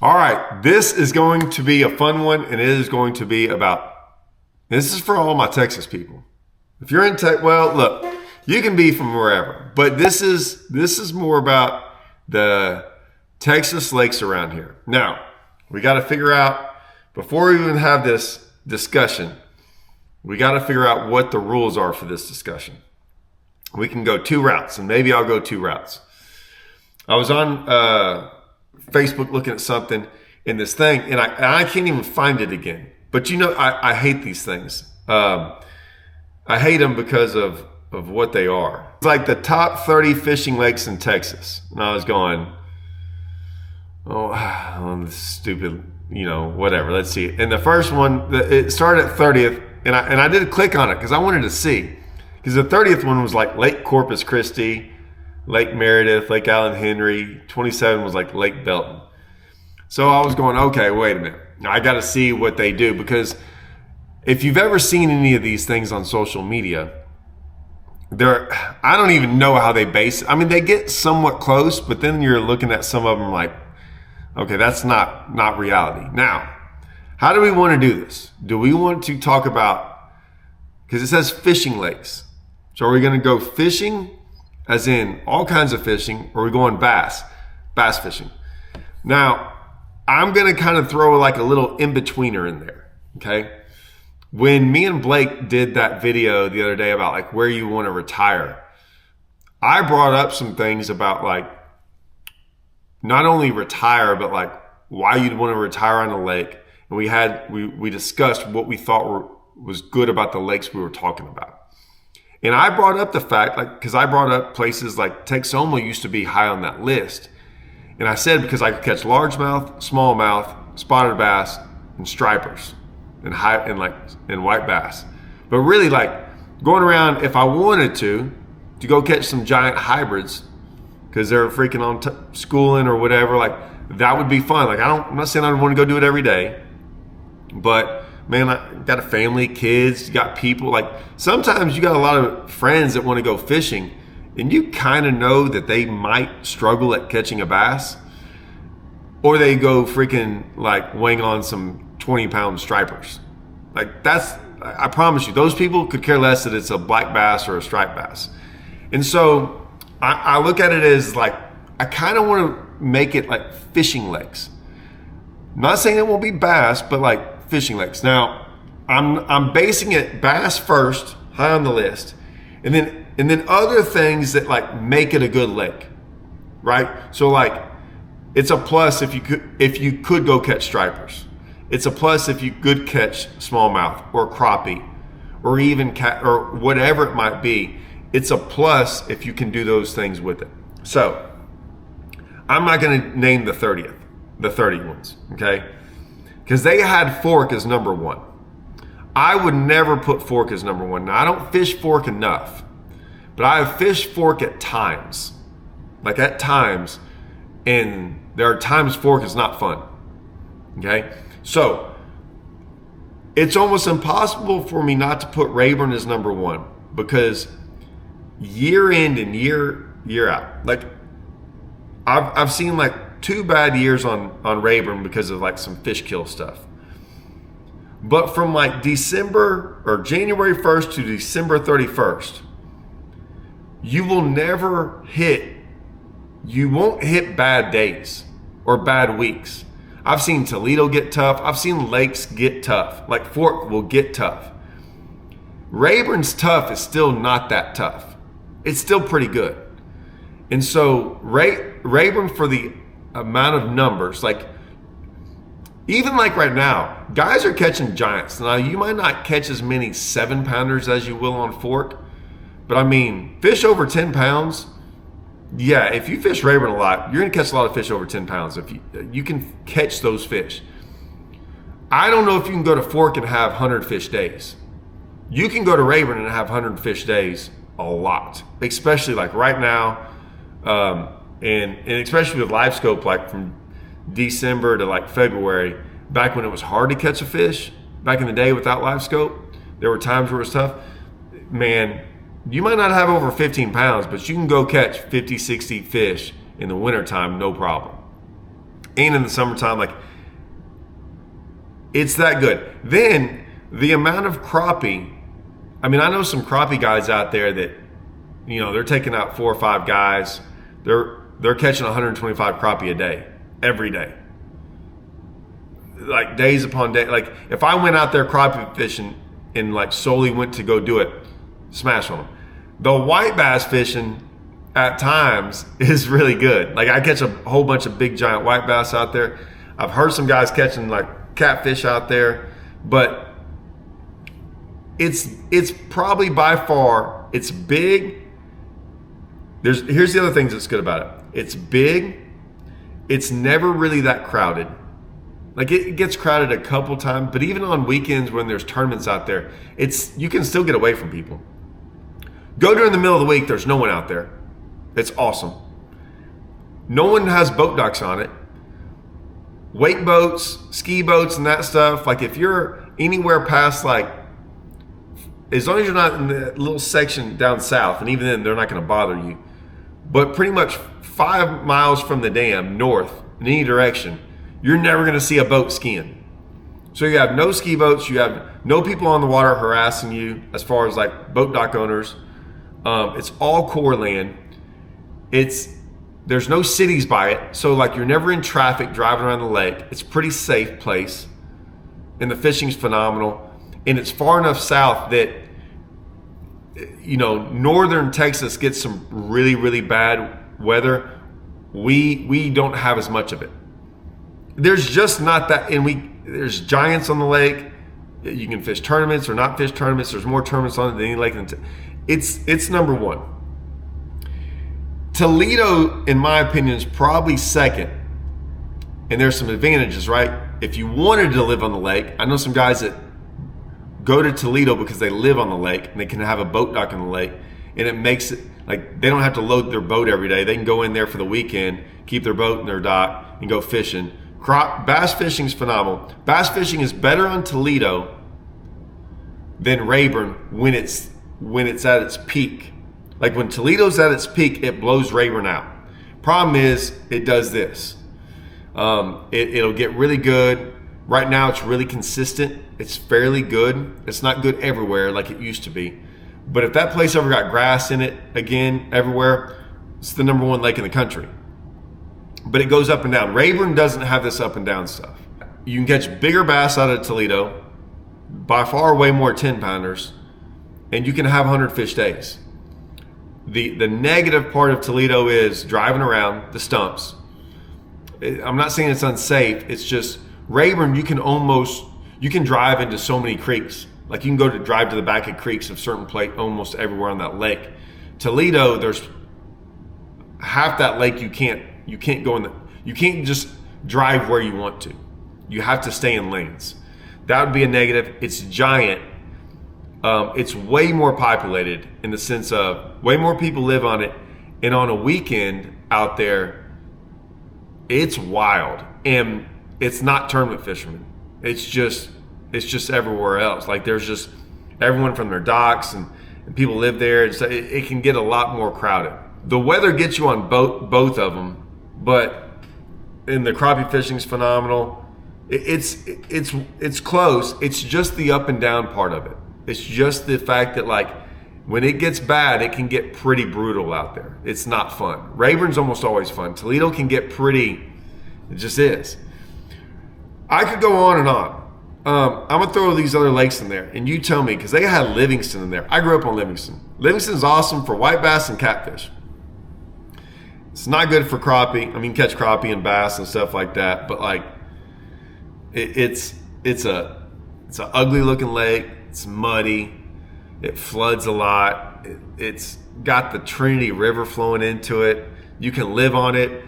All right, this is going to be a fun one, and it is going to be about, this is for all my Texas people. If you're in Texas, well, look, you can be from wherever, but this is more about the Texas lakes around here. Now, we got to figure out, before we even have this discussion, we got to figure out what the rules are for this discussion. We can go two routes, and maybe I'll go two routes. I was on Facebook looking at something in this thing, and I can't even find it again. But you know, I hate these things. I hate them because of what they are. It's like the top 30 fishing lakes in Texas. And I was going, oh, this stupid, whatever. Let's see. And the first one, it started at 30th, and I did click on it because I wanted to see. Because the 30th one was like Lake Corpus Christi, Lake Meredith, Lake Allen Henry. 27 was like Lake Belton. So I was going, okay, wait a minute. Now I got to see what they do, because if you've ever seen any of these things on social media, I don't even know how they base it. I mean, they get somewhat close, but then you're looking at some of them like, okay, that's not reality. Now, how do we want to do this? Do we want to talk about, because it says fishing lakes. So are we going to go fishing, as in all kinds of fishing, or are we going bass fishing? Now, I'm going to kind of throw like a little in-betweener in there, okay? When me and Blake did that video the other day about like where you want to retire, I brought up some things about like not only retire, but like why you'd want to retire on a lake. And we discussed what we thought was good about the lakes we were talking about. And I brought up the fact, like, because I brought up places like Texoma used to be high on that list. And I said, because I could catch largemouth, smallmouth, spotted bass, and stripers, and white bass. But really, like, going around, if I wanted to go catch some giant hybrids, because they're freaking on schooling or whatever, like, that would be fun. Like, I'm not saying I want to go do it every day, but man, I got a family, kids, you got people. Like, sometimes you got a lot of friends that want to go fishing, and you kind of know that they might struggle at catching a bass, or they go freaking like weighing on some 20-pound stripers. Like, I promise you, those people could care less that it's a black bass or a striped bass. And so I look at it as like, I kind of want to make it like fishing lakes. I'm not saying it won't be bass, but like fishing lakes. Now, I'm basing it bass first, high on the list, and then other things that like make it a good lake, right? So like, it's a plus if you could go catch stripers. It's a plus if you could catch smallmouth or crappie, or even or whatever it might be. It's a plus if you can do those things with it. So I'm not going to name the 30 ones, okay? Because they had fork as number one. I would never put fork as number one. Now, I don't fish fork enough, but I have fished fork at times. Like at times, and there are times fork is not fun, okay? So it's almost impossible for me not to put Rayburn as number one, because year in and year out, like I've seen like 2 bad years on Rayburn because of like some fish kill stuff. But from like December or January 1st to December 31st, you won't hit bad days or bad weeks. I've seen Toledo get tough. I've seen lakes get tough. Like Fork will get tough. Rayburn's tough is still not that tough. It's still pretty good. And so Rayburn, for the amount of numbers, like even like right now, guys are catching giants. Now, you might not catch as many 7-pounders as you will on Fork, but I mean, fish over 10 pounds, yeah, if you fish Rayburn a lot, you're going to catch a lot of fish over 10 pounds. If you can catch those fish. I don't know if you can go to Fork and have 100 fish days. You can go to Rayburn and have 100 fish days a lot, especially like right now, and especially with live scope, like from December to like February, back when it was hard to catch a fish, back in the day without live scope, there were times where it was tough. Man, you might not have over 15 pounds, but you can go catch 50, 60 fish in the wintertime, no problem. and in the summertime, like it's that good. Then the amount of crappie, I mean, I know some crappie guys out there that, you know, they're taking out 4 or 5 guys. They're catching 125 crappie a day, every day. Like days upon day. Like if I went out there crappie fishing and like solely went to go do it, smash on them. The white bass fishing at times is really good. Like I catch a whole bunch of big giant white bass out there. I've heard some guys catching like catfish out there, but it's probably by far, it's big. Here's the other things that's good about it. It's big. It's never really that crowded. Like it gets crowded a couple times, but even on weekends when there's tournaments out there, you can still get away from people. Go during the middle of the week, there's no one out there. It's awesome. No one has boat docks on it. Wake boats, ski boats, and that stuff. Like if you're anywhere past like, as long as you're not in the little section down south, and even then they're not going to bother you. But pretty much 5 miles from the dam north in any direction, you're never going to see a boat skiing. So you have no ski boats, you have no people on the water harassing you as far as like boat dock owners. It's all core land. There's no cities by it, so like you're never in traffic driving around the lake. It's a pretty safe place, and the fishing's phenomenal. And it's far enough south that, you know, northern Texas gets some really, really bad weather. We don't have as much of it. There's just not that, and there's giants on the lake. You can fish tournaments or not fish tournaments. There's more tournaments on it than any lake. It's number one. Toledo, in my opinion, is probably second. And there's some advantages, right? If you wanted to live on the lake, I know some guys that go to Toledo because they live on the lake and they can have a boat dock on the lake, and it makes it like they don't have to load their boat every day. They can go in there for the weekend, keep their boat in their dock, and go fishing. Bass fishing is phenomenal. Bass fishing is better on Toledo than Rayburn when it's at its peak. Like when Toledo's at its peak, it blows Rayburn out. Problem is, it does this. It'll get really good. Right now, it's really consistent. It's fairly good. It's not good everywhere like it used to be. But if that place ever got grass in it again, everywhere, it's the number 1 lake in the country. But it goes up and down. Rayburn doesn't have this up and down stuff. You can catch bigger bass out of Toledo, by far way more 10-pounders, and you can have 100 fish days. The negative part of Toledo is driving around the stumps. I'm not saying it's unsafe. It's just Rayburn, you can drive into so many creeks. Like you can drive to the back of creeks of certain almost everywhere on that lake. Toledo, there's half that lake you can't go in you can't just drive where you want to. You have to stay in lanes. That would be a negative. It's giant. It's way more populated in the sense of way more people live on it. And on a weekend out there, it's wild. And it's not tournament fishermen. It's just everywhere else. Like there's just everyone from their docks and people live there. It can get a lot more crowded. The weather gets you on both of them, but in the crappie fishing is phenomenal. It's close. It's just the up and down part of it. It's just the fact that like when it gets bad, it can get pretty brutal out there. It's not fun. Rayburn's almost always fun. Toledo can get pretty. It just is. I could go on and on. I'm gonna throw these other lakes in there, and you tell me because they had Livingston in there. I grew up on Livingston. Livingston's awesome for white bass and catfish. It's not good for crappie. I mean, catch crappie and bass and stuff like that. But like, it's an ugly looking lake. It's muddy. It floods a lot. It's got the Trinity River flowing into it. You can live on it.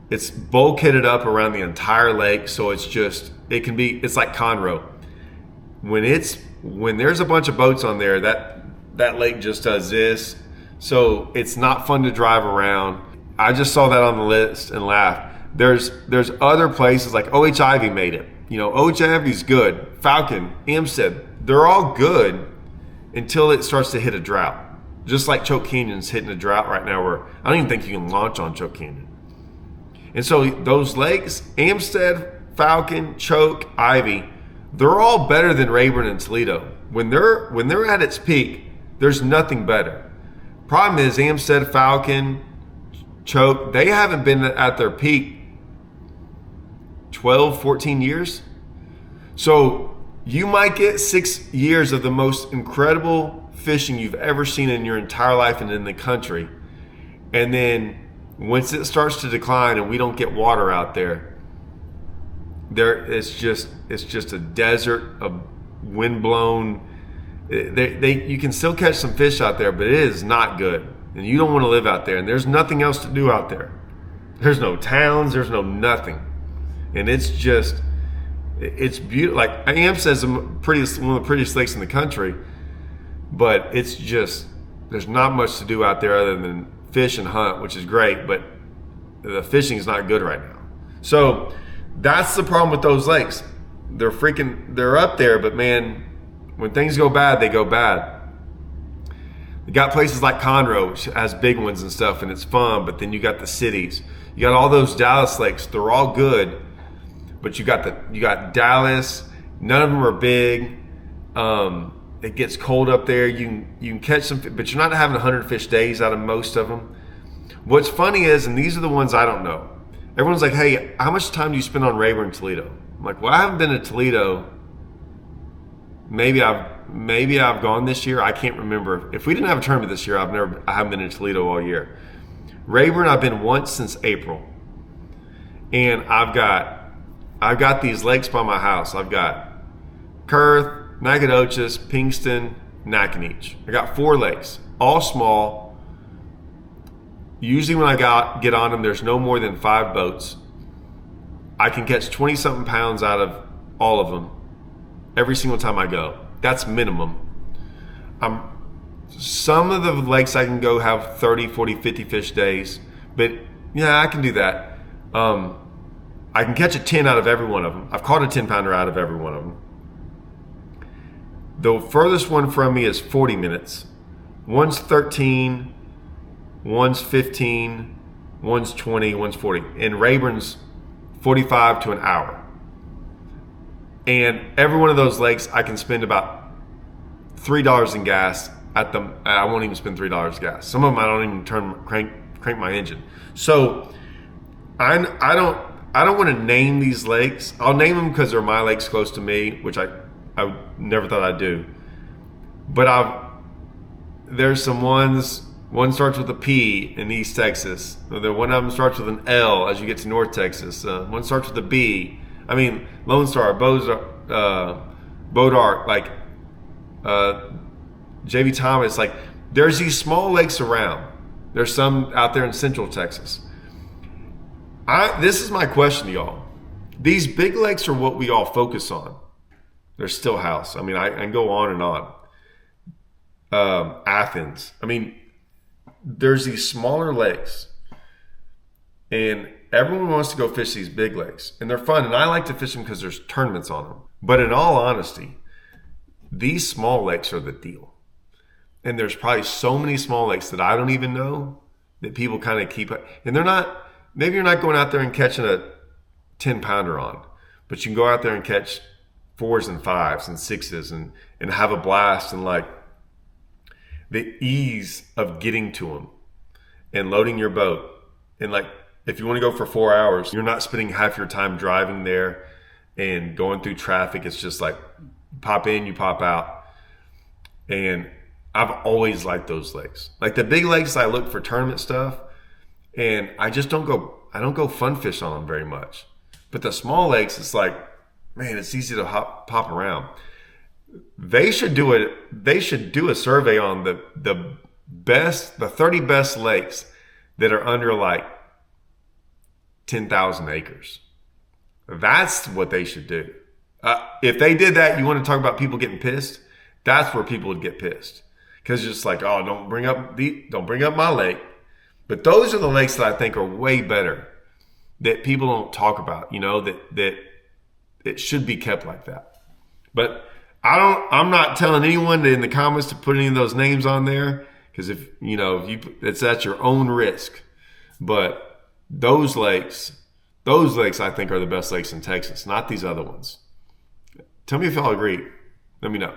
It's bulkheaded up around the entire lake, so it's like Conroe. When there's a bunch of boats on there, that lake just does this. So it's not fun to drive around. I just saw that on the list and laughed. There's other places like O.H. Ivy made it. You know, O.H. Ivy's good. Falcon, Amstead, they're all good until it starts to hit a drought. Just like Choke Canyon's hitting a drought right now where I don't even think you can launch on Choke Canyon. And so those lakes, Amstead, Falcon, Choke, Ivy, they're all better than Rayburn and Toledo. When they're at its peak, there's nothing better. Problem is Amstead, Falcon, Choke, they haven't been at their peak 12, 14 years. So you might get 6 years of the most incredible fishing you've ever seen in your entire life and in the country. And then once it starts to decline and we don't get water out there, it's just a desert of windblown. You can still catch some fish out there, but it is not good. And you don't want to live out there. And there's nothing else to do out there. There's no towns. There's no nothing. And it's beautiful. Like Am says, one of the prettiest lakes in the country. But it's just, there's not much to do out there other than fish and hunt, which is great. But the fishing is not good right now. So that's the problem with those lakes. They're up there, but man, when things go bad, they go bad. You got places like Conroe, which has big ones and stuff, and it's fun, but then you got the cities. You got all those Dallas lakes. They're all good, but you got Dallas. None of them are big. It gets cold up there. You can catch some, but you're not having 100 fish days out of most of them. What's funny is, and these are the ones I don't know, everyone's like, hey, how much time do you spend on Rayburn and Toledo? I'm like, well, I haven't been to Toledo. Maybe I've gone this year. I can't remember. If we didn't have a tournament this year, I haven't been in Toledo all year. Rayburn, I've been once since April. And I've got these lakes by my house. I've got Kurth, Nacogdoches, Pinkston, Nacogdoches. I got 4 lakes, all small. Usually when I get on them, there's no more than 5 boats. I can catch 20-something pounds out of all of them every single time I go. That's minimum. Some of the lakes I can go have 30, 40, 50 fish days, but yeah, I can do that. I can catch a 10 out of every one of them. I've caught a 10-pounder out of every one of them. The furthest one from me is 40 minutes. One's 13, one's 15, one's 20, one's 40. And Rayburn's 45 to an hour. And every one of those lakes, I can spend about $3 in gas at them. I won't even spend $3 gas. Some of them I don't even crank my engine. So I don't want to name these lakes. I'll name them because they're my lakes close to me, which I never thought I'd do. But there's some ones. One starts with a P in East Texas. One of them starts with an L as you get to North Texas. One starts with a B. I mean, Lone Star, Bodart, like J.V. Thomas. Like, there's these small lakes around. There's some out there in Central Texas. This is my question to y'all. These big lakes are what we all focus on. There's Stillhouse. I mean, I can go on and on. Athens. I mean, there's these smaller lakes, and everyone wants to go fish these big lakes, and they're fun, and I like to fish them because there's tournaments on them. But in all honesty, these small lakes are the deal. And there's probably so many small lakes that I don't even know that people kind of keep, and they're not, maybe you're not going out there and catching a 10-pounder on, but you can go out there and catch 4s and 5s and 6s and have a blast, and like the ease of getting to them and loading your boat. And like, if you want to go for 4 hours, you're not spending half your time driving there and going through traffic. It's just like pop in, you pop out. And I've always liked those lakes. Like the big lakes, I look for tournament stuff, and I don't go fun fish on them very much. But the small lakes, it's like, man, it's easy to pop around. They should do a survey on the 30 best lakes that are under like 10,000 acres. That's what they should do. If they did that, you want to talk about people getting pissed? That's where people would get pissed, because it's just like, oh, don't bring up my lake. But those are the lakes that I think are way better, that people don't talk about. You know, that it should be kept like that. But I'm not telling anyone in the comments to put any of those names on there, because it's at your own risk. But those lakes Those lakes, I think, are the best lakes in Texas, not these other ones. Tell me if y'all agree. Let me know.